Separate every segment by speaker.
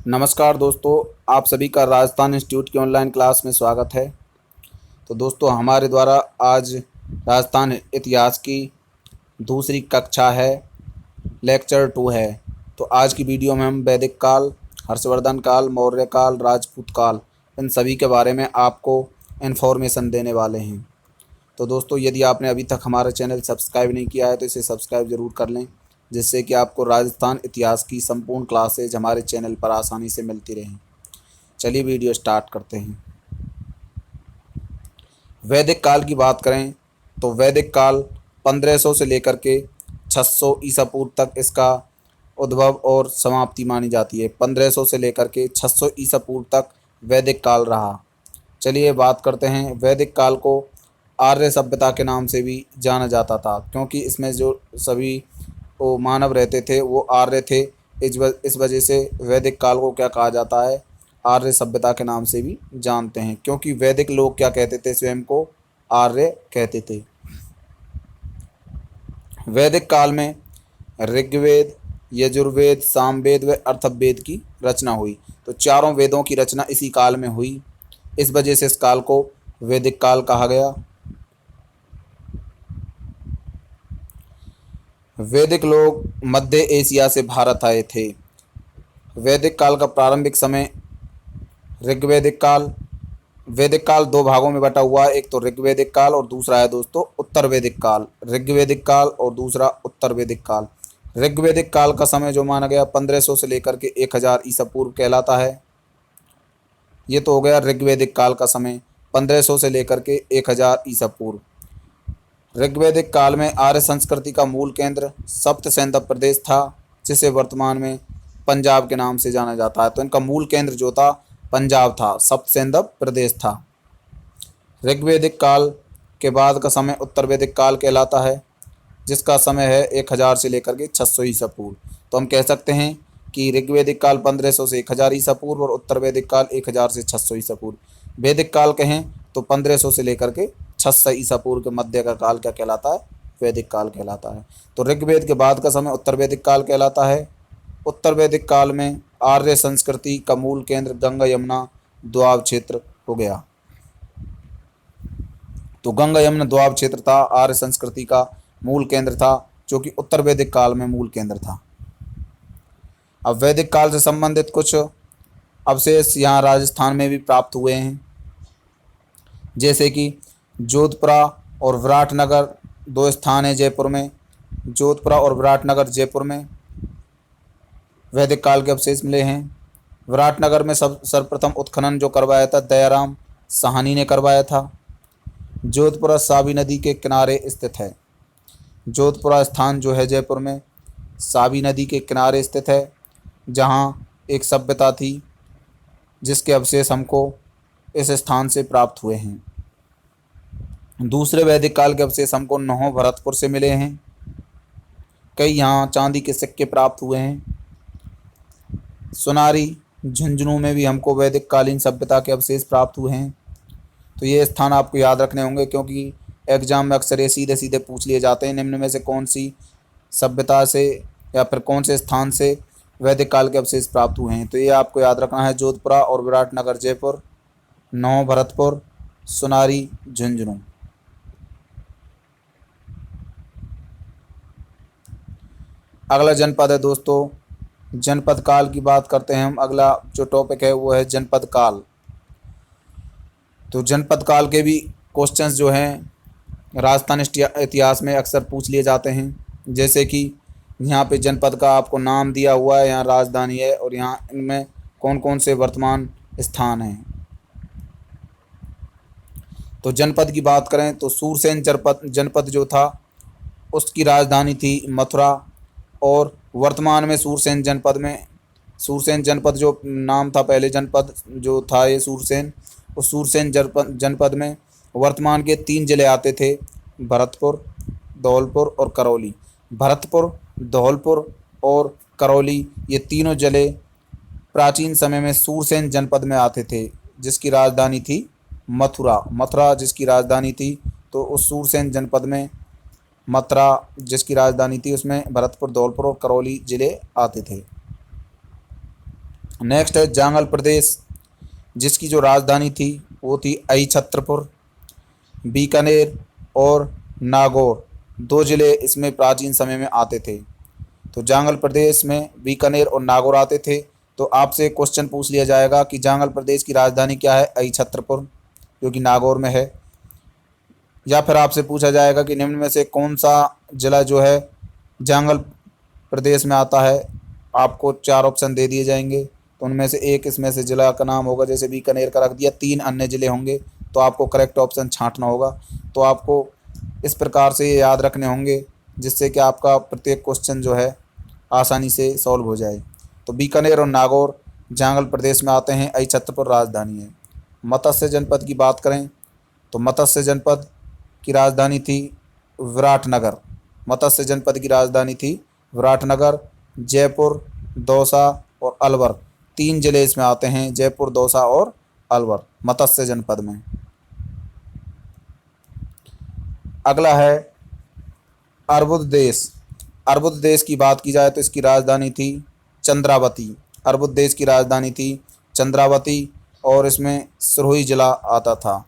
Speaker 1: नमस्कार दोस्तों, आप सभी का राजस्थान इंस्टीट्यूट की ऑनलाइन क्लास में स्वागत है। तो दोस्तों, हमारे द्वारा आज राजस्थान इतिहास की दूसरी कक्षा है, लेक्चर 2 है। तो आज की वीडियो में हम वैदिक काल, हर्षवर्धन काल, मौर्य काल, राजपूत काल, इन सभी के बारे में आपको इन्फॉर्मेशन देने वाले हैं। तो दोस्तों, यदि आपने अभी तक हमारा चैनल सब्सक्राइब नहीं किया है तो इसे सब्सक्राइब ज़रूर कर लें, जिससे कि आपको राजस्थान इतिहास की संपूर्ण क्लासेज हमारे चैनल पर आसानी से मिलती रहें। चलिए वीडियो स्टार्ट करते हैं। वैदिक काल की बात करें तो वैदिक काल 1500 से लेकर के 600 ईसा पूर्व तक इसका उद्भव और समाप्ति मानी जाती है। 1500 से लेकर के 600 ईसा पूर्व तक वैदिक काल रहा। चलिए बात करते हैं। वैदिक काल को आर्य सभ्यता के नाम से भी जाना जाता था, क्योंकि इसमें जो सभी वो मानव रहते थे वो आर्य थे। इस वजह से वैदिक काल को क्या कहा जाता है, आर्य सभ्यता के नाम से भी जानते हैं, क्योंकि वैदिक लोग क्या कहते थे, स्वयं को आर्य कहते थे। वैदिक काल में ऋग्वेद, यजुर्वेद, सामवेद व अथर्ववेद की रचना हुई। तो चारों वेदों की रचना इसी काल में हुई। इस वजह से इस काल को वैदिक काल कहा गया। वैदिक लोग मध्य एशिया से भारत आए थे। वैदिक काल का प्रारंभिक समय ऋग्वैदिक काल। वैदिक काल दो भागों में बटा हुआ है, एक तो ऋग्वैदिक काल और दूसरा है दोस्तों उत्तर वैदिक काल। ऋग्वैदिक काल और दूसरा उत्तर वैदिक काल। ऋग्वैदिक काल का समय जो माना गया 1500 से लेकर के 1000 ईसा पूर्व कहलाता है। ये तो हो गया ऋग्वैदिक काल का समय, 1500 से लेकर के 1000 ईसा पूर्व। ऋग्वैदिक काल में आर्य संस्कृति का मूल केंद्र सप्त सैंधव प्रदेश था, जिसे वर्तमान में पंजाब के नाम से जाना जाता है। तो इनका मूल केंद्र जो था पंजाब था, सप्त सैंधव प्रदेश था। ऋग्वैदिक काल के बाद का समय उत्तर वैदिक काल कहलाता है, जिसका समय है 1000 से लेकर के 600 ईसा पूर्व। तो हम कह सकते हैं कि ऋग्वैदिक काल 1500 से 1000 ईसा पूर्व और उत्तर वैदिक काल 1000 से 600 ईसा पूर्व। वैदिक काल कहें तो 1500 से लेकर के 600 ईसा पूर्व के मध्य का काल क्या कहलाता है, वैदिक काल कहलाता है। तो ऋग्वेद के बाद का समय उत्तर वैदिक काल कहलाता है। उत्तर वैदिक काल में आर्य संस्कृति का मूल केंद्र गंगा यमुना दोआब क्षेत्र हो गया। तो गंगा यमुना दोआब क्षेत्र था, आर्य संस्कृति का मूल केंद्र था, जो कि उत्तर वैदिक काल में मूल केंद्र था। अब वैदिक काल से संबंधित कुछ अवशेष यहाँ राजस्थान में भी प्राप्त हुए हैं, जैसे कि जोधपुरा और विराटनगर, दो स्थान है जयपुर में। जोधपुरा और विराटनगर जयपुर में वैदिक काल के अवशेष मिले हैं। विराटनगर में सर्वप्रथम उत्खनन जो करवाया था दयाराम साहनी ने करवाया था। जोधपुरा सावी नदी के किनारे स्थित है। जोधपुरा स्थान जो है जयपुर में सावी नदी के किनारे स्थित है, जहाँ एक सभ्यता थी जिसके अवशेष हमको इस स्थान से प्राप्त हुए हैं। दूसरे वैदिक काल के अवशेष हमको नौहों भरतपुर से मिले हैं। कई यहाँ चांदी के सिक्के प्राप्त हुए हैं। सुनारी झुंझुनू में भी हमको वैदिक कालीन सभ्यता के अवशेष प्राप्त हुए हैं। तो ये स्थान आपको याद रखने होंगे, क्योंकि एग्जाम में अक्सर ये सीधे सीधे पूछ लिए जाते हैं, निम्न में से कौन सी सभ्यता से या फिर कौन से स्थान से वैदिक काल के अवशेष प्राप्त हुए हैं। तो ये आपको याद रखना है, जोधपुरा और विराटनगर जयपुर, नौ भरतपुर, सुनारी झुंझुनू। अगला जनपद है दोस्तों, जनपद काल की बात करते हैं हम। अगला जो टॉपिक है वो है जनपद काल। तो जनपद काल के भी क्वेश्चंस जो हैं राजस्थान इतिहास में अक्सर पूछ लिए जाते हैं, जैसे कि यहाँ पे जनपद का आपको नाम दिया हुआ है, यहाँ राजधानी है और यहाँ इनमें कौन कौन से वर्तमान स्थान हैं। तो जनपद की बात करें तो सूरसेन जनपद जो था उसकी राजधानी थी मथुरा, और वर्तमान में सूरसेन जनपद जो नाम था पहले जनपद जो था ये सूरसेन, उस सूरसेन जनपद में वर्तमान के 3 जिले आते थे, भरतपुर, धौलपुर और करौली। भरतपुर, धौलपुर और करौली ये तीनों जिले प्राचीन समय में सूरसेन जनपद में आते थे, जिसकी राजधानी थी मथुरा जिसकी राजधानी थी। तो उस सूरसेन जनपद में मथुरा जिसकी राजधानी थी उसमें भरतपुर, धौलपुर और करौली जिले आते थे। नेक्स्ट है जांगल प्रदेश, जिसकी जो राजधानी थी वो थी अहिछत्रपुर। बीकानेर और नागौर दो जिले इसमें प्राचीन समय में आते थे। तो जांगल प्रदेश में बीकानेर और नागौर आते थे। तो आपसे क्वेश्चन पूछ लिया जाएगा कि जांगल प्रदेश की राजधानी क्या है? अहिछत्रपुर, जो कि नागौर में है। या फिर आपसे पूछा जाएगा कि निम्न में से कौन सा जिला जो है जांगल प्रदेश में आता है। आपको चार ऑप्शन दे दिए जाएंगे, तो उनमें से एक इसमें से जिला का नाम होगा। जैसे बीकानेर का रख दिया, तीन अन्य जिले होंगे, तो आपको करेक्ट ऑप्शन छांटना होगा। तो आपको इस प्रकार से ये याद रखने होंगे, जिससे कि आपका प्रत्येक क्वेश्चन जो है आसानी से सॉल्व हो जाए। तो बीकानेर और नागौर जांगल प्रदेश में आते हैं, अहिछत्रपुर राजधानी है। मत्स्य जनपद की बात करें तो मत्स्य जनपद की राजधानी थी विराटनगर। मत्स्य जनपद की राजधानी थी विराटनगर। जयपुर, दौसा और अलवर तीन जिले इसमें आते हैं, जयपुर, दौसा और अलवर मत्स्य जनपद में। अगला है अर्बुद देश। अर्बुद देश की बात की जाए तो इसकी राजधानी थी चंद्रावती। अर्बुद देश की राजधानी थी चंद्रावती और इसमें सिरोही जिला आता था।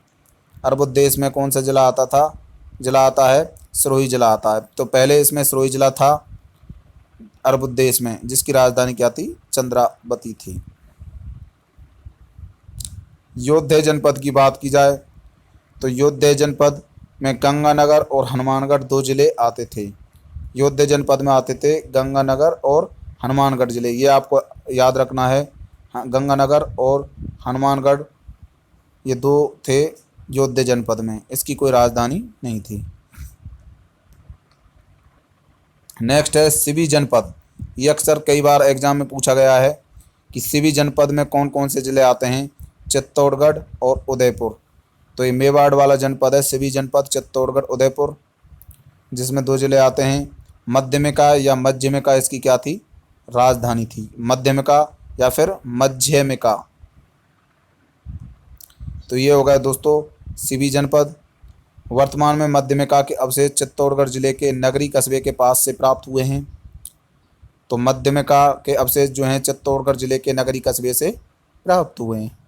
Speaker 1: अर्बुद देश में कौन सा जिला आता था? जिला आता है सिरोही जिला आता है। तो पहले इसमें सिरोही जिला था अर्बुद देश में, जिसकी राजधानी क्या थी? चंद्रावती थी। योध्या जनपद की बात की जाए तो योध्या जनपद में गंगानगर और हनुमानगढ़ दो जिले आते थे। योध्या जनपद में आते थे गंगानगर और हनुमानगढ़ जिले, ये आपको याद रखना है। हाँ, गंगानगर और हनुमानगढ़ ये दो थे योध्या जनपद में, इसकी कोई राजधानी नहीं थी। नेक्स्ट है सिवी जनपद। ये अक्सर कई बार एग्जाम में पूछा गया है कि सिवी जनपद में कौन कौन से ज़िले आते हैं? चित्तौड़गढ़ और उदयपुर। तो ये मेवाड़ वाला जनपद है सिवी जनपद, चित्तौड़गढ़, उदयपुर, जिसमें दो ज़िले आते हैं। मध्यमिका या मध्यमिका इसकी क्या थी? राजधानी थी। मध्यमिका या फिर मध्यमिका। तो ये हो गया दोस्तों सिवी जनपद। वर्तमान में मध्यमिका के अवशेष चित्तौड़गढ़ जिले के नगरी कस्बे के पास से प्राप्त हुए हैं। तो मध्यमिका के अवशेष जो हैं चित्तौड़गढ़ जिले के नगरी कस्बे से प्राप्त हुए हैं।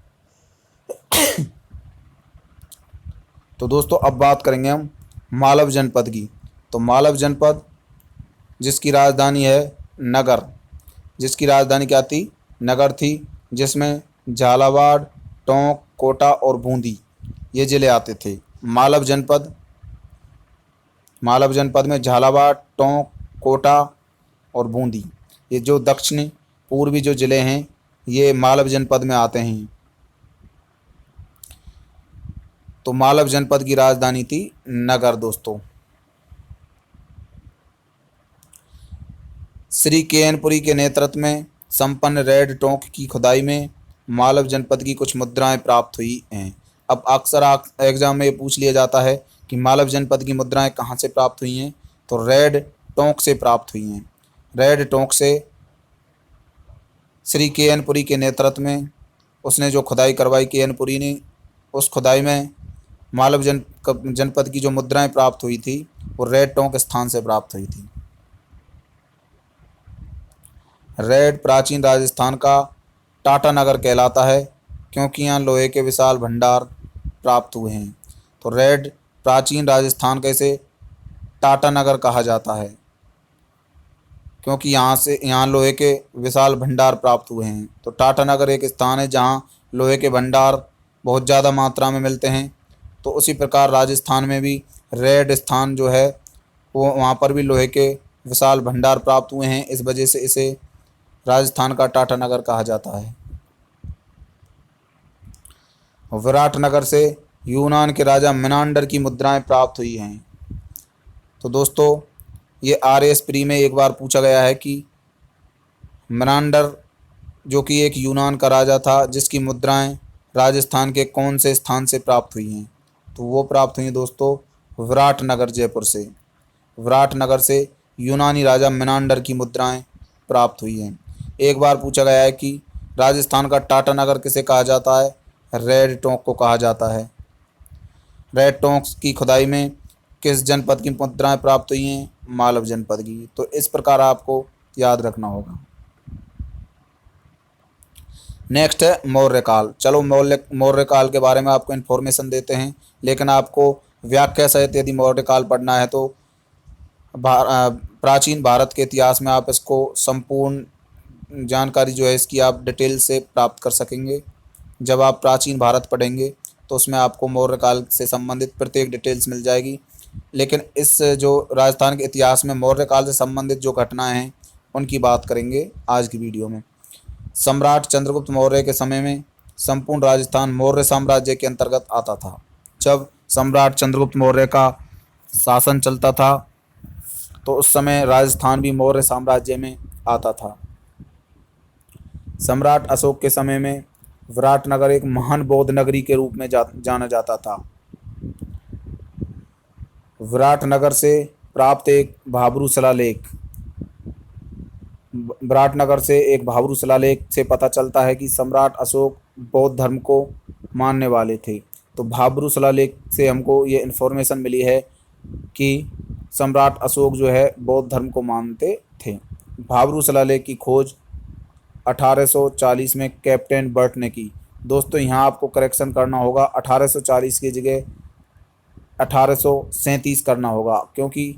Speaker 1: तो दोस्तों अब बात करेंगे हम मालव जनपद की। तो मालव जनपद जिसकी राजधानी है नगर, जिसकी राजधानी क्या थी? नगर थी, जिसमें झालावाड़, टोंक, कोटा और बूंदी ये ज़िले आते थे। मालव जनपद में झालावाड़, टोंक, कोटा और बूंदी ये जो दक्षिणी पूर्वी जो ज़िले हैं ये मालव जनपद में आते हैं। तो मालव जनपद की राजधानी थी नगर दोस्तों। श्री केएनपुरी के नेतृत्व में संपन्न रेड टोंक की खुदाई में मालव जनपद की कुछ मुद्राएं प्राप्त हुई हैं। अब अक्सर एग्जाम में ये पूछ लिया जाता है कि मालव जनपद की मुद्राएं कहाँ से प्राप्त हुई हैं? तो रेड टोंक से प्राप्त हुई हैं। रेड टोंक से श्री केएनपुरी के नेतृत्व में उसने जो खुदाई करवाई केएनपुरी ने, उस खुदाई में मालव जनपद की जो मुद्राएं प्राप्त हुई थी वो रेड टोंक स्थान से प्राप्त हुई थी। रेड प्राचीन राजस्थान का टाटानगर कहलाता है, क्योंकि यहाँ लोहे के विशाल भंडार प्राप्त हुए हैं। तो रेड प्राचीन राजस्थान कैसे टाटानगर कहा जाता है? क्योंकि यहाँ लोहे के विशाल भंडार प्राप्त हुए हैं। तो टाटानगर एक स्थान है जहाँ लोहे के भंडार बहुत ज़्यादा मात्रा में मिलते हैं। तो उसी प्रकार राजस्थान में भी रेड स्थान जो है वो वहाँ पर भी लोहे के विशाल भंडार प्राप्त हुए हैं। इस वजह से इसे राजस्थान का टाटानगर कहा जाता है। विराटनगर से यूनान के राजा मिनांडर की मुद्राएं प्राप्त हुई हैं। तो दोस्तों ये RS प्री में एक बार पूछा गया है कि मिनांडर जो कि एक यूनान का राजा था, जिसकी मुद्राएं राजस्थान के कौन से स्थान से प्राप्त हुई हैं? तो वो प्राप्त हुई दोस्तों विराटनगर, जयपुर से। विराटनगर से यूनानी राजा मिनांडर की मुद्राएं प्राप्त हुई हैं। एक बार पूछा गया है कि राजस्थान का टाटानगर किसे कहा जाता है? रेड टोंक को कहा जाता है। रेड टोंक की खुदाई में किस जनपद की मुद्राएं प्राप्त हुई हैं? मालव जनपद की। तो इस प्रकार आपको याद रखना होगा। नेक्स्ट है मौर्य काल। चलो मौर्य काल के बारे में आपको इन्फॉर्मेशन देते हैं, लेकिन आपको व्याख्या सहित यदि मौर्य काल पढ़ना है तो प्राचीन भारत के इतिहास में आप इसको संपूर्ण जानकारी जो है इसकी आप डिटेल से प्राप्त कर सकेंगे। जब आप प्राचीन भारत पढ़ेंगे तो उसमें आपको मौर्य काल से संबंधित प्रत्येक डिटेल्स मिल जाएगी। लेकिन इस जो राजस्थान के इतिहास में मौर्य काल से संबंधित जो घटनाएं हैं उनकी बात करेंगे आज की वीडियो में। सम्राट चंद्रगुप्त मौर्य के समय में संपूर्ण राजस्थान मौर्य साम्राज्य के अंतर्गत आता था। जब सम्राट चंद्रगुप्त मौर्य का शासन चलता था तो उस समय राजस्थान भी मौर्य साम्राज्य में आता था। सम्राट अशोक के समय में विराटनगर एक महान बौद्ध नगरी के रूप में जाना जाता था। विराटनगर से प्राप्त एक भाब्रू शिलालेख विराटनगर से एक भाब्रू शिलालेख से पता चलता है कि सम्राट अशोक बौद्ध धर्म को मानने वाले थे। तो भाब्रू शिलालेख से हमको ये इन्फॉर्मेशन मिली है कि सम्राट अशोक जो है बौद्ध धर्म को मानते थे। भाब्रू शिलालेख की खोज 1840 में कैप्टन बर्ट ने की। दोस्तों यहाँ आपको करेक्शन करना होगा, 1840 की जगह 1837 करना होगा, क्योंकि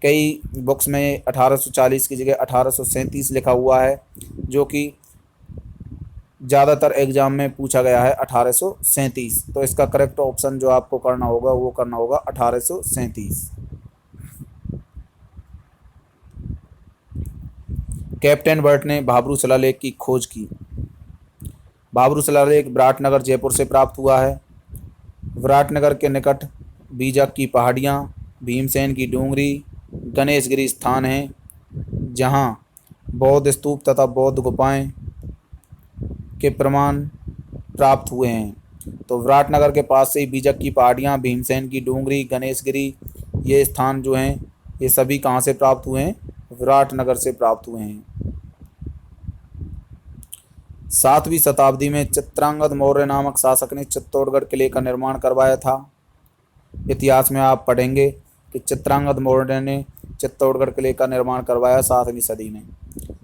Speaker 1: कई बुक्स में 1840 की जगह 1837 लिखा हुआ है, जो कि ज़्यादातर एग्जाम में पूछा गया है 1837। तो इसका करेक्ट ऑप्शन जो आपको करना होगा वो करना होगा 1837। कैप्टन बर्ट ने भाब्रू शिलालेख की खोज की। भाब्रू शिलालेख विराटनगर जयपुर से प्राप्त हुआ है। विराटनगर के निकट बीजक की पहाड़ियाँ, भीमसेन की डूंगरी, गणेशगिरी स्थान हैं जहाँ बौद्ध स्तूप तथा बौद्ध गुफाएं के प्रमाण प्राप्त हुए हैं। तो विराटनगर के पास से ही बीजक की पहाड़ियाँ, भीमसेन की डूंगरी, गणेशगिरी, ये स्थान जो हैं ये सभी कहाँ से प्राप्त हुए हैं? विराटनगर से प्राप्त हुए हैं। 7वीं शताब्दी में चित्रांगद मौर्य नामक शासक ने चित्तौड़गढ़ किले का निर्माण करवाया था। इतिहास में आप पढ़ेंगे कि चित्रांगद मौर्य ने चित्तौड़गढ़ किले का निर्माण करवाया 7वीं सदी में।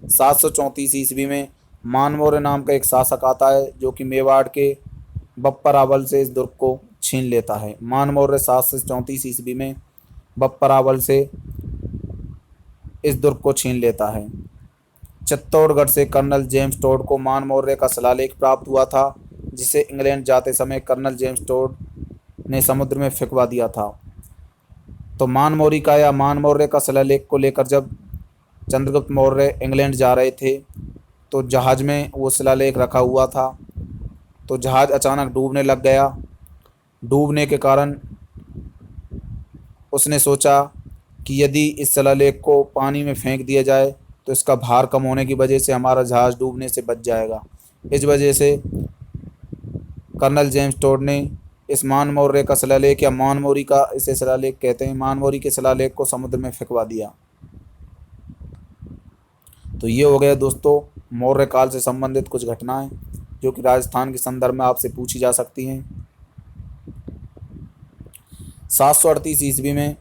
Speaker 1: 734 ईस्वी में मानमौर्य नाम का एक शासक आता है जो कि मेवाड़ के बप्परावल से इस दुर्ग को छीन लेता है। मानमौर्य 734 ईस्वी में बप्परावल से इस दुर्ग को छीन लेता है। चित्तौड़गढ़ से कर्नल जेम्स टोड को मानमौर्य का शिलालेख प्राप्त हुआ था, जिसे इंग्लैंड जाते समय कर्नल जेम्स टोड ने समुद्र में फेंकवा दिया था। तो मानमौर्य का शिलालेख को लेकर जब चंद्रगुप्त मौर्य इंग्लैंड जा रहे थे तो जहाज़ में वो शिलालेख रखा हुआ था। तो जहाज़ अचानक डूबने लग गया। डूबने के कारण उसने सोचा कि यदि इस शिलालेख को पानी में फेंक दिया जाए तो इसका भार कम होने की वजह से हमारा जहाज़ डूबने से बच जाएगा। इस वजह से कर्नल जेम्स टोड ने इस मानमौर्य का शिलालेख, या मानमौरी का इसे शिलालेख कहते हैं, मानमौरी के शिलालेख को समुद्र में फेंकवा दिया। तो ये हो गया दोस्तों मौर्य काल से संबंधित कुछ घटनाएं जो कि राजस्थान के संदर्भ में आपसे पूछी जा सकती हैं। 738 ईस्वी में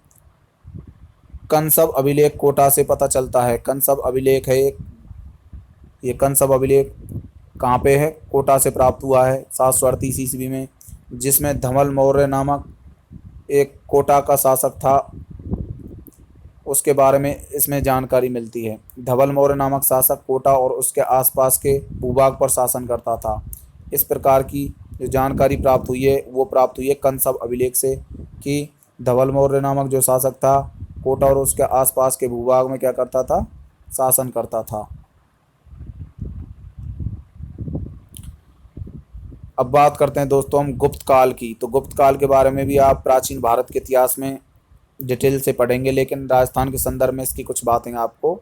Speaker 1: कंसब अभिलेख कोटा से पता चलता है। कंसब अभिलेख है एक, ये कंसब अभिलेख कहाँ पे है? कोटा से प्राप्त हुआ है 738 ईस्वी में, जिसमें धवल मौर्य नामक एक कोटा का शासक था, उसके बारे में इसमें जानकारी मिलती है। धवल मौर्य नामक शासक कोटा और उसके आसपास के भूभाग पर शासन करता था। इस प्रकार की जो जानकारी प्राप्त हुई है वो प्राप्त हुई है कंसब अभिलेख से कि धवल मौर्य नामक जो शासक था कोटा और उसके आसपास के भूभाग में क्या करता था? शासन करता था। अब बात करते हैं दोस्तों हम गुप्त काल की। तो गुप्त काल के बारे में भी आप प्राचीन भारत के इतिहास में डिटेल से पढ़ेंगे, लेकिन राजस्थान के संदर्भ में इसकी कुछ बातें आपको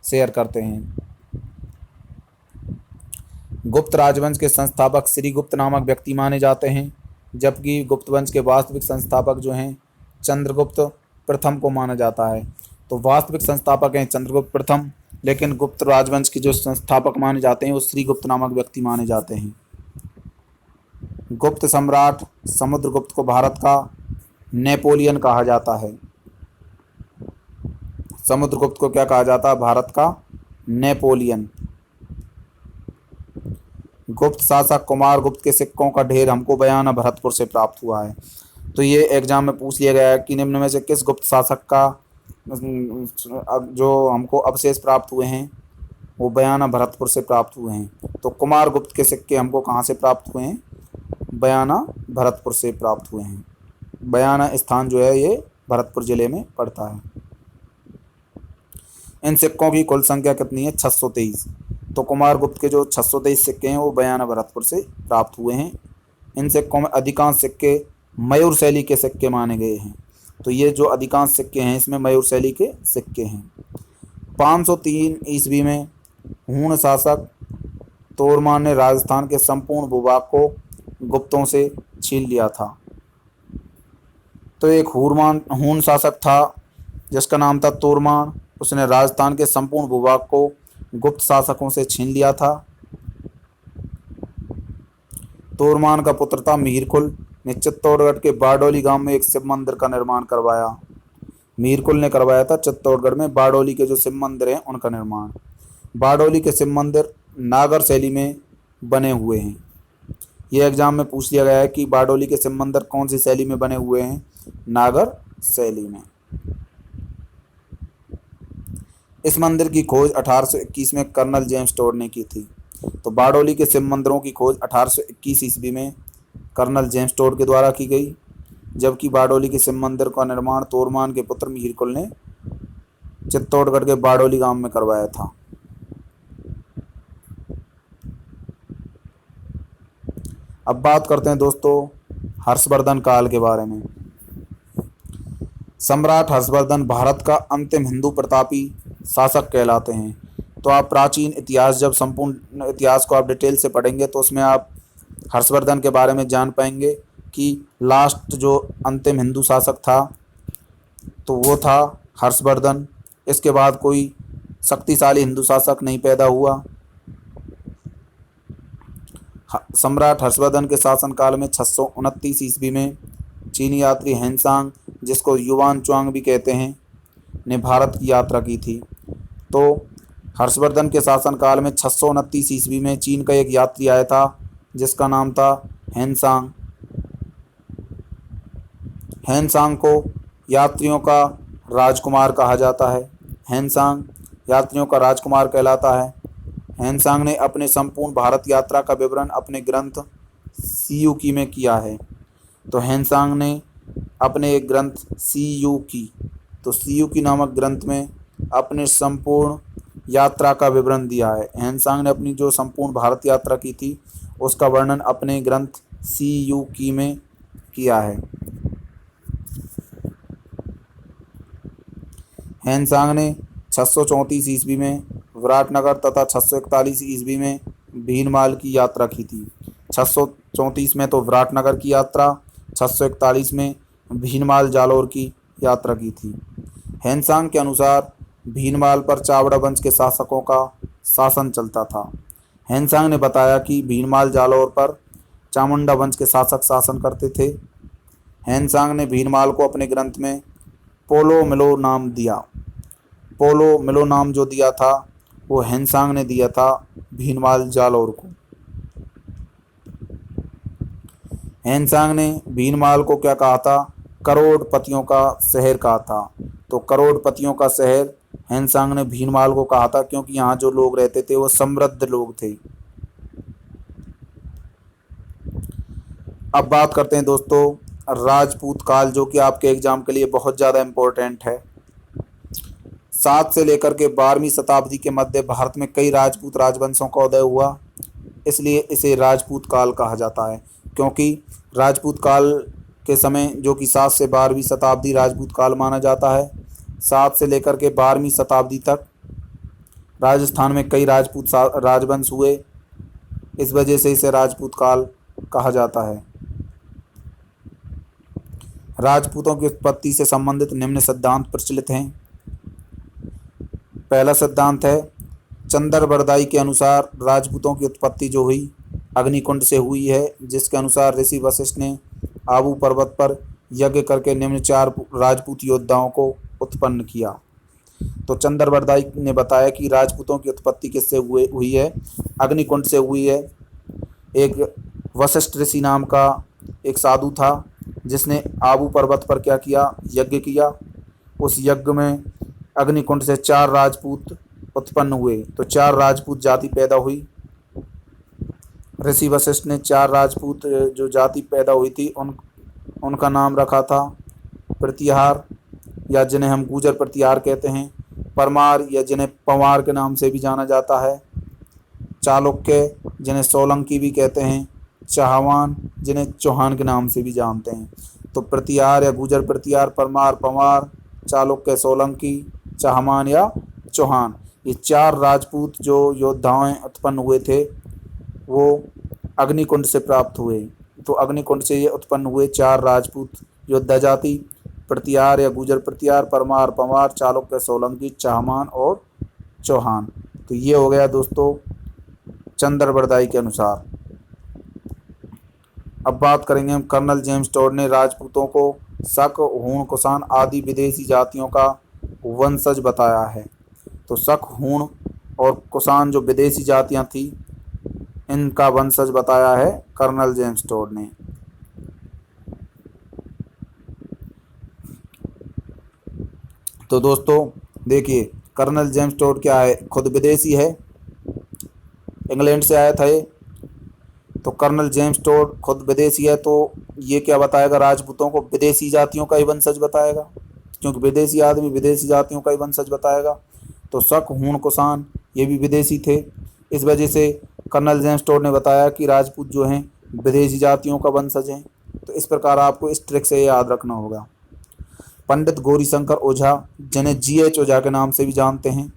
Speaker 1: शेयर करते हैं। गुप्त राजवंश के संस्थापक श्रीगुप्त नामक व्यक्ति माने जाते हैं, जबकि गुप्त वंश के वास्तविक संस्थापक जो हैं चंद्रगुप्त प्रथम को माना जाता है। तो वास्तविक संस्थापक हैं चंद्रगुप्त प्रथम, लेकिन गुप्त राजवंश के जो संस्थापक माने जाते हैं वो श्रीगुप्त नामक व्यक्ति माने जाते हैं। गुप्त सम्राट समुद्रगुप्त को भारत का नेपोलियन कहा जाता है। समुद्रगुप्त को क्या कहा जाता है? भारत का नेपोलियन। गुप्त शासक कुमार गुप्त के सिक्कों का ढेर हमको बयाना भरतपुर से प्राप्त हुआ है। तो ये एग्जाम में पूछ लिया गया है कि निम्न में से किस गुप्त शासक का जो हमको अवशेष प्राप्त हुए हैं वो बयाना भरतपुर से प्राप्त हुए हैं। तो कुमार गुप्त के सिक्के हमको कहाँ से प्राप्त हुए हैं? बयाना भरतपुर से प्राप्त हुए हैं। बयाना स्थान जो है ये भरतपुर जिले में पड़ता है। इन सिक्कों की कुल संख्या कितनी है? 623। तो कुमार गुप्त के जो 623 सिक्के हैं वो बयाना भरतपुर से प्राप्त हुए हैं। इन सिक्कों में अधिकांश सिक्के मयूर शैली के सिक्के माने गए हैं। तो ये जो अधिकांश सिक्के हैं इसमें मयूर शैली के सिक्के हैं। 503 ईस्वी में हूण शासक तोरमान ने राजस्थान के संपूर्ण भूभाग को गुप्तों से छीन लिया था। तो एक हूण शासक था जिसका नाम था तोरमान, उसने राजस्थान के संपूर्ण भूभाग को गुप्त शासकों से छीन लिया था। तोरमान का पुत्र था मीरकुल ने चित्तौड़गढ़ के बारडोली गांव में एक शिव मंदिर का निर्माण करवाया। मीरकुल ने करवाया था चित्तौड़गढ़ में बारडोली के जो शिव मंदिर हैं उनका निर्माण। बारडोली के शिव मंदिर नागर शैली में बने हुए हैं। ये एग्जाम में पूछ लिया गया है कि बारडोली के शिव मंदिर कौन सी शैली में बने हुए हैं? नागर शैली में। इस मंदिर की खोज 1821 में कर्नल जेम्स टोड ने की थी। तो बारडोली के शिव मंदिरों की खोज 1821 ईस्वी में कर्नल जेम्स टोड के द्वारा की गई, जबकि बारडोली के शिव मंदिर का निर्माण तोरमान के पुत्र मीरकुल ने चित्तौड़गढ़ के बारडोली गांव में करवाया था। अब बात करते हैं दोस्तों हर्षवर्धन काल के बारे में। सम्राट हर्षवर्धन भारत का अंतिम हिंदू प्रतापी शासक कहलाते हैं। तो आप प्राचीन इतिहास, जब संपूर्ण इतिहास को आप डिटेल से पढ़ेंगे तो उसमें आप हर्षवर्धन के बारे में जान पाएंगे कि लास्ट जो अंतिम हिंदू शासक था तो वो था हर्षवर्धन। इसके बाद कोई शक्तिशाली हिंदू शासक नहीं पैदा हुआ। सम्राट हर्षवर्धन के शासनकाल में 629 ईस्वी में चीनी यात्री हेनसांग, जिसको युवान च्वांग भी कहते हैं, ने भारत की यात्रा की थी। तो हर्षवर्धन के शासनकाल में 629 ईस्वी में चीन का एक यात्री आया था जिसका नाम था हेनसांग। हेनसांग को यात्रियों का राजकुमार कहा जाता है। हेनसांग यात्रियों का राजकुमार कहलाता है। हेनसांग ने अपने संपूर्ण भारत यात्रा का विवरण अपने ग्रंथ सीयूकी में किया है। तो हेनसांग ने अपने एक ग्रंथ सीयूकी नामक ग्रंथ में अपने संपूर्ण यात्रा का विवरण दिया है। हेनसांग ने अपनी जो संपूर्ण भारत यात्रा की थी उसका वर्णन अपने ग्रंथ सीयूकी में किया है। हेनसांग ने 634 ईस्वी में विराटनगर तथा 641 ईस्वी में भीनमाल की यात्रा की थी। 634 में तो विराटनगर की यात्रा, 641 में भीनमाल जालौर की यात्रा की थी। हेनसांग के अनुसार भीनमाल पर चावड़ा वंश के शासकों का शासन चलता था। हेनसांग ने बताया कि भीनमाल जालौर पर चामुंडा वंश के शासक शासन करते थे। हेनसांग ने भीनमाल को अपने ग्रंथ में पोलो मिलो नाम दिया। पोलो मिलो नाम जो दिया था वो हेनसांग ने दिया था भीनमाल जालौर को। हेनसांग ने भीनमाल को क्या कहा था? करोड़पतियों का शहर कहा था। तो करोड़पतियों का शहर हेनसांग ने भीनमाल को कहा था क्योंकि यहाँ जो लोग रहते थे वो समृद्ध लोग थे। अब बात करते हैं दोस्तों राजपूत काल, जो कि आपके एग्जाम के लिए बहुत ज़्यादा इम्पोर्टेंट है। 7 से लेकर के 12वीं शताब्दी के मध्य भारत में कई राजपूत राजवंशों का उदय हुआ, इसलिए इसे राजपूत काल कहा जाता है। क्योंकि राजपूत काल के समय जो कि 7 से 12वीं शताब्दी राजपूत काल माना जाता है, 7 से लेकर के 12वीं शताब्दी तक राजस्थान में कई राजपूत राजवंश हुए, इस वजह से इसे राजपूत काल कहा जाता है। राजपूतों की उत्पत्ति से संबंधित निम्न सिद्धांत प्रचलित हैं। पहला सिद्धांत है चंद्रबरदाई के अनुसार राजपूतों की उत्पत्ति जो हुई अग्निकुंड से हुई है, जिसके अनुसार ऋषि वशिष्ठ ने आबू पर्वत पर यज्ञ करके निम्न 4 राजपूत योद्धाओं को उत्पन्न किया। तो चंद्रबरदाई ने बताया कि राजपूतों की उत्पत्ति किससे हुई है? अग्निकुंड से हुई है। एक वशिष्ठ ऋषि नाम का एक साधु था जिसने आबू पर्वत पर क्या किया, यज्ञ किया। उस यज्ञ में अग्निकुंड से 4 राजपूत उत्पन्न हुए। तो 4 राजपूत जाति पैदा हुई। ऋषि वशिष्ठ ने 4 राजपूत जो जाति पैदा हुई थी उनका नाम रखा था प्रतिहार, या जिन्हें हम गुर्जर प्रतिहार कहते हैं, परमार या जिन्हें पंवार के नाम से भी जाना जाता है, चालुक्य जिन्हें सोलंकी भी कहते हैं, चाहवान जिन्हें चौहान के नाम से भी जानते हैं। तो प्रतिहार या गुर्जर प्रतिहार, परमार, पंवार, चालुक्य, सोलंकी, चाहमान या चौहान, ये 4 राजपूत जो योद्धाएं उत्पन्न हुए थे वो अग्निकुंड से प्राप्त हुए। तो अग्निकुंड से ये उत्पन्न हुए 4 राजपूत योद्धा जाति, प्रतिहार या गुर्जर प्रतिहार, परमार, पंवार, चालुक्य, सोलंकी, चाहमान और चौहान। तो ये हो गया दोस्तों चंद्रबरदाई के अनुसार। अब बात करेंगे हम, कर्नल जेम्स टोड ने राजपूतों को शक, हूण, कुषाण आदि विदेशी जातियों का वंशज बताया है। तो शक, हूण और कुषाण जो विदेशी जातियां थी इनका वंशज बताया है कर्नल जेम्स टोड ने। तो दोस्तों देखिए, कर्नल जेम्स टोड क्या है, खुद विदेशी है, इंग्लैंड से आया था ये। तो कर्नल जेम्स टोड खुद विदेशी है, तो ये क्या बताएगा, राजपूतों को विदेशी जातियों का ही वंशज बताएगा, क्योंकि विदेशी आदमी विदेशी जातियों का ही वंशज बताएगा। तो शक, हूण, कुषाण ये भी विदेशी थे। इस वजह से कर्नल जेम्स टोड ने बताया कि राजपूत जो हैं विदेशी जातियों का वंशज हैं। तो इस प्रकार आपको इस ट्रिक से याद रखना होगा। पंडित गौरीशंकर ओझा जिन्हें GH ओझा के नाम से भी जानते हैं।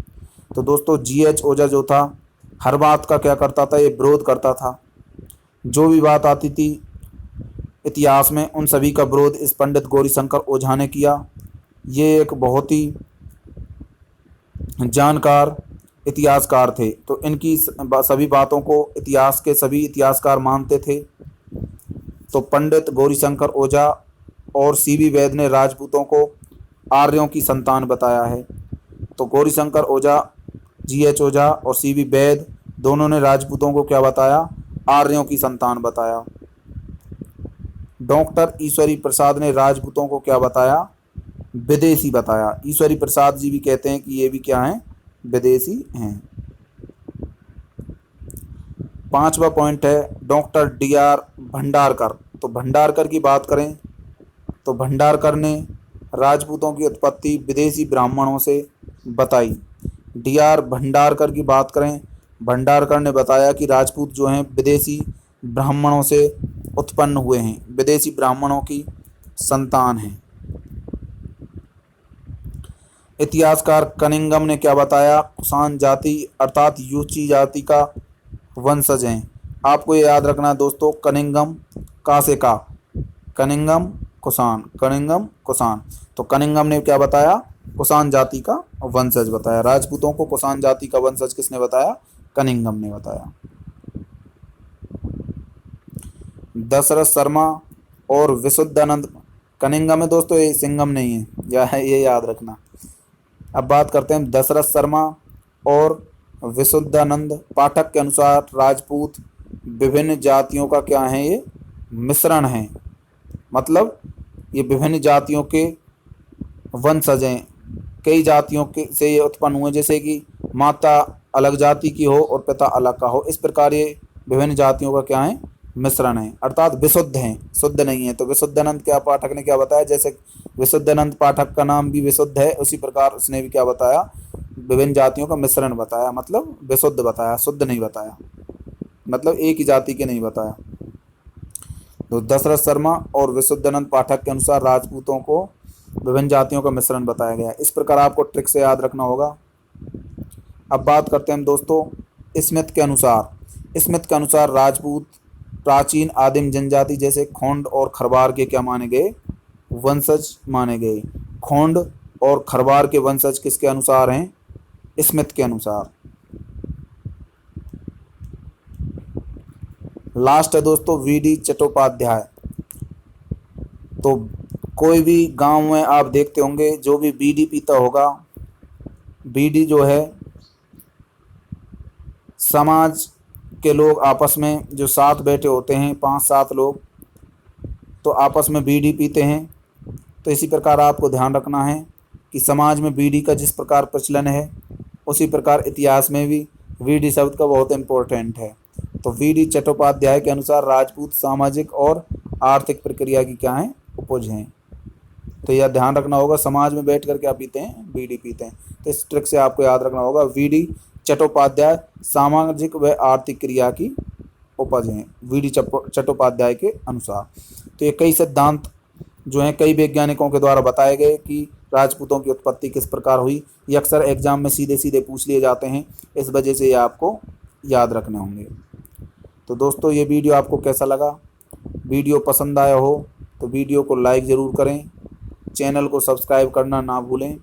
Speaker 1: तो दोस्तों GH ओझा जो था हर बात का क्या करता था, ये विरोध करता था। जो भी बात आती थी इतिहास में उन सभी का विरोध इस पंडित गौरीशंकर ओझा ने किया। ये एक बहुत ही जानकार इतिहासकार थे। तो इनकी सभी बातों को इतिहास के सभी इतिहासकार मानते थे। तो पंडित गौरीशंकर ओझा और CB वैद ने राजपूतों को आर्यों की संतान बताया है। तो गौरीशंकर ओझा, GH ओझा और CB वैद दोनों ने राजपूतों को क्या बताया, आर्यों की संतान बताया। डॉक्टर ईश्वरी प्रसाद ने राजपूतों को क्या बताया, विदेशी बताया। ईश्वरी प्रसाद जी भी कहते हैं कि ये भी क्या हैं, विदेशी हैं। 5वां पॉइंट है डॉक्टर DR भंडारकर। तो भंडारकर की बात करें तो भंडारकर ने राजपूतों की उत्पत्ति विदेशी ब्राह्मणों से बताई। DR भंडारकर की बात करें, भंडारकर ने बताया कि राजपूत जो हैं विदेशी ब्राह्मणों से उत्पन्न हुए हैं, विदेशी ब्राह्मणों की संतान हैं। इतिहासकार कनिंघम ने क्या बताया, कुषाण जाति अर्थात यूची जाति का वंशज हैं। आपको ये याद रखना है दोस्तों, कनिंघम का से का, कनिंघम कुषाण, कनिंघम कुषाण। तो कनिंघम ने क्या बताया, कुषाण जाति का वंशज बताया। राजपूतों को कुषाण जाति का वंशज किसने बताया, कनिंघम ने बताया। दशरथ शर्मा और विशुद्धानंद, कनिंघम है दोस्तों, ये सिंघम नहीं है, ये याद रखना। अब बात करते हैं दशरथ शर्मा और विशुद्धानंद पाठक के अनुसार राजपूत विभिन्न जातियों का क्या है, ये मिश्रण है। मतलब ये विभिन्न जातियों के वंशज हैं, कई जातियों के से ये उत्पन्न हुए, जैसे कि माता अलग जाति की हो और पिता अलग का हो। इस प्रकार ये विभिन्न जातियों का क्या है, मिश्रण है, अर्थात विशुद्ध हैं, शुद्ध नहीं है। तो विशुद्धानंद क्या पाठक ने क्या बताया, जैसे विशुद्धानंद पाठक का नाम भी विशुद्ध है, उसी प्रकार उसने भी क्या बताया, विभिन्न जातियों का मिश्रण बताया, मतलब विशुद्ध बताया, शुद्ध नहीं बताया, मतलब एक ही जाति के नहीं बताया। तो दशरथ शर्मा और विशुद्धानंद पाठक के अनुसार राजपूतों को विभिन्न जातियों का मिश्रण बताया गया। इस प्रकार आपको ट्रिक से याद रखना होगा। अब बात करते हैं दोस्तों स्मिथ के अनुसार। स्मिथ के अनुसार राजपूत प्राचीन आदिम जनजाति जैसे खोंड और खरवार के क्या माने गए, वंशज माने गए। खोंड और खरवार के वंशज किसके अनुसार हैं, स्मिथ के अनुसार। लास्ट है दोस्तों VD चट्टोपाध्याय। तो कोई भी गांव में आप देखते होंगे जो भी बीड़ी पीता होगा, बीड़ी जो है समाज के लोग आपस में जो साथ बैठे होते हैं 5-7 लोग, तो आपस में बीड़ी पीते हैं। तो इसी प्रकार आपको ध्यान रखना है कि समाज में बीड़ी का जिस प्रकार प्रचलन है, उसी प्रकार इतिहास में भी बीड़ी शब्द का बहुत इम्पोर्टेंट है। तो बीडी चट्टोपाध्याय के अनुसार राजपूत सामाजिक और आर्थिक प्रक्रिया की क्या है, उपज हैं। तो यह ध्यान रखना होगा, समाज में बैठ कर क्या पीते हैं, बीड़ी पीते हैं। तो इस ट्रिक से आपको याद रखना होगा, बीडी चट्टोपाध्याय सामाजिक व आर्थिक क्रिया की उपज हैं, बीडी चट्टोपाध्याय के अनुसार। तो ये कई सिद्धांत जो हैं कई वैज्ञानिकों के द्वारा बताए गए कि राजपूतों की उत्पत्ति किस प्रकार हुई। ये अक्सर एग्जाम में सीधे सीधे पूछ लिए जाते हैं, इस वजह से ये आपको याद रखने होंगे। तो दोस्तों, ये वीडियो आपको कैसा लगा? वीडियो पसंद आया हो तो वीडियो को लाइक ज़रूर करें, चैनल को सब्सक्राइब करना ना भूलें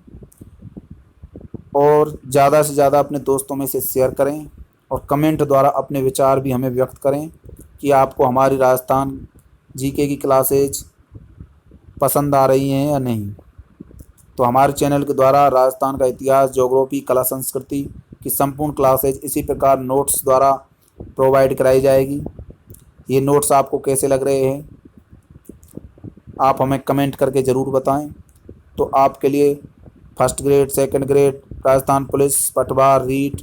Speaker 1: और ज़्यादा से ज़्यादा अपने दोस्तों में से शेयर करें और कमेंट द्वारा अपने विचार भी हमें व्यक्त करें कि आपको हमारी राजस्थान जीके की क्लासेज पसंद आ रही हैं या नहीं। तो हमारे चैनल के द्वारा राजस्थान का इतिहास, ज्योग्राफी, कला, संस्कृति की संपूर्ण क्लासेज इसी प्रकार नोट्स द्वारा प्रोवाइड कराई जाएगी। ये नोट्स आपको कैसे लग रहे हैं आप हमें कमेंट करके ज़रूर बताएं। तो आपके लिए first grade, second grade, Rajasthan police, पटवार, REET,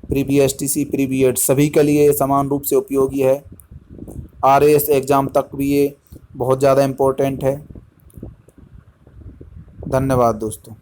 Speaker 1: pre BSTC, pre B.Ed सभी के लिए समान रूप से उपयोगी है। RAS एग्ज़ाम तक भी ये बहुत ज़्यादा इम्पोर्टेंट है। धन्यवाद दोस्तों।